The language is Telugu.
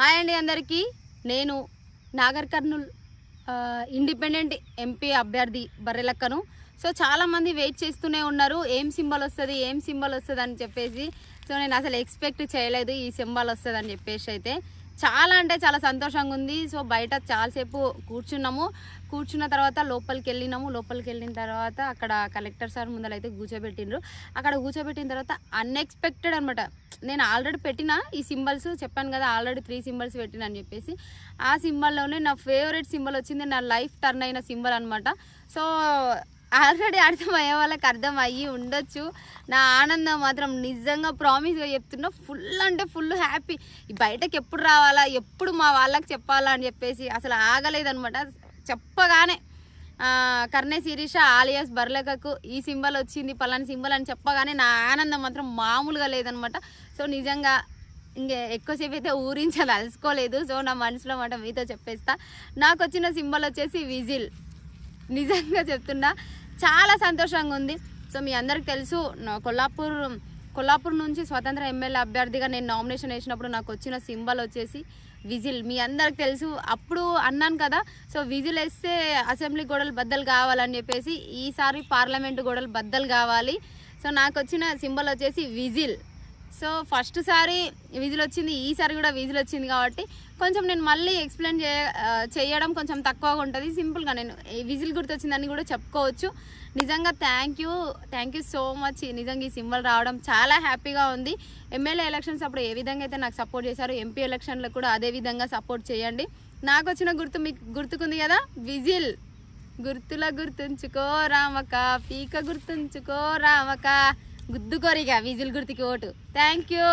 హాయ్ అండి అందరికీ. నేను నాగర్ కర్నూల్ ఇండిపెండెంట్ ఎంపీ అభ్యర్థి బర్రెలక్కను. సో చాలామంది వెయిట్ చేస్తూనే ఉన్నారు, ఏం సింబల్ వస్తుంది అని చెప్పేసి. సో నేను అసలు ఎక్స్పెక్ట్ చేయలేదు ఈ సింబల్ వస్తుంది అని చెప్పేసి. అయితే చాలా అంటే చాలా సంతోషంగా ఉంది. సో బయట చాలాసేపు కూర్చున్న తర్వాత లోపలికి వెళ్ళిన తర్వాత అక్కడ కలెక్టర్ సార్ ముందరైతే కూర్చోబెట్టిండ్రు. అక్కడ కూర్చోబెట్టిన తర్వాత అన్ఎక్స్పెక్టెడ్ అనమాట. నేను ఆల్రెడీ పెట్టిన ఈ సింబల్స్ చెప్పాను కదా, ఆల్రెడీ 3 సింబల్స్ పెట్టిన అని చెప్పేసి. ఆ సింబల్లోనే నా ఫేవరెట్ సింబల్ వచ్చింది, నా లైఫ్ టర్న్ అయిన సింబల్ అనమాట. సో ఆల్రెడీ అర్థమయ్యే వాళ్ళకి అర్థం అయ్యి ఉండొచ్చు. నా ఆనందం మాత్రం నిజంగా ప్రామిస్గా చెప్తున్నా, ఫుల్ అంటే ఫుల్ హ్యాపీ. బయటకు ఎప్పుడు రావాలా, ఎప్పుడు మా వాళ్ళకి చెప్పాలా అని చెప్పేసి అసలు ఆగలేదనమాట. చెప్పగానే కర్ణే శిరీష ఆలియాస్ బర్లెక్కకు ఈ సింబల్ వచ్చింది, పలాని సింబల్ అని చెప్పగానే నా ఆనందం మాత్రం మామూలుగా లేదనమాట. సో నిజంగా ఎక్కువసేపు అయితే ఊరించదలుచుకోలేదు. సో నా మనసులో మాట మీతో చెప్పేస్తా. నాకు వచ్చిన సింబల్ వచ్చేసి విజిల్. నిజంగా చెప్తున్నా, చాలా సంతోషంగా ఉంది. సో మీ అందరికి తెలుసు, కొల్లాపూర్ నుంచి స్వతంత్ర ఎమ్మెల్యే అభ్యర్థిగా నేను నామినేషన్ వేసినప్పుడు నాకు వచ్చిన సింబల్ వచ్చేసి విజిల్. మీ అందరికి తెలుసు, అప్పుడు అన్నాను కదా, సో విజిల్ వేస్తే అసెంబ్లీ గోడలు బద్దలు కావాలని చెప్పేసి. ఈసారి పార్లమెంటు గోడలు బద్దలు కావాలి. సో నాకు వచ్చిన సింబల్ వచ్చేసి విజిల్. సో ఫస్ట్ సారి విజిల్ వచ్చింది, ఈసారి కూడా విజిల్ వచ్చింది కాబట్టి కొంచెం నేను మళ్ళీ ఎక్స్ప్లెయిన్ చేయడం కొంచెం తక్కువగా ఉంటుంది. సింపుల్గా నేను విజిల్ గుర్తొచ్చిందని కూడా చెప్పుకోవచ్చు. నిజంగా థ్యాంక్ యూ సో మచ్. నిజంగా ఈ సింబల్ రావడం చాలా హ్యాపీగా ఉంది. ఎమ్మెల్యే ఎలక్షన్స్ అప్పుడు ఏ విధంగా అయితే నాకు సపోర్ట్ చేశారో, ఎంపీ ఎలక్షన్లకు కూడా అదే విధంగా సపోర్ట్ చేయండి. నాకు వచ్చిన గుర్తు మీకు గుర్తుకుంది కదా, విజిల్. గుర్తుల గుర్తుంచుకో రామక, పీక గుర్తుంచుకో రామక, గుద్దుకోరిగా విజిల్ గుర్తుకి ఓటు. Thank you.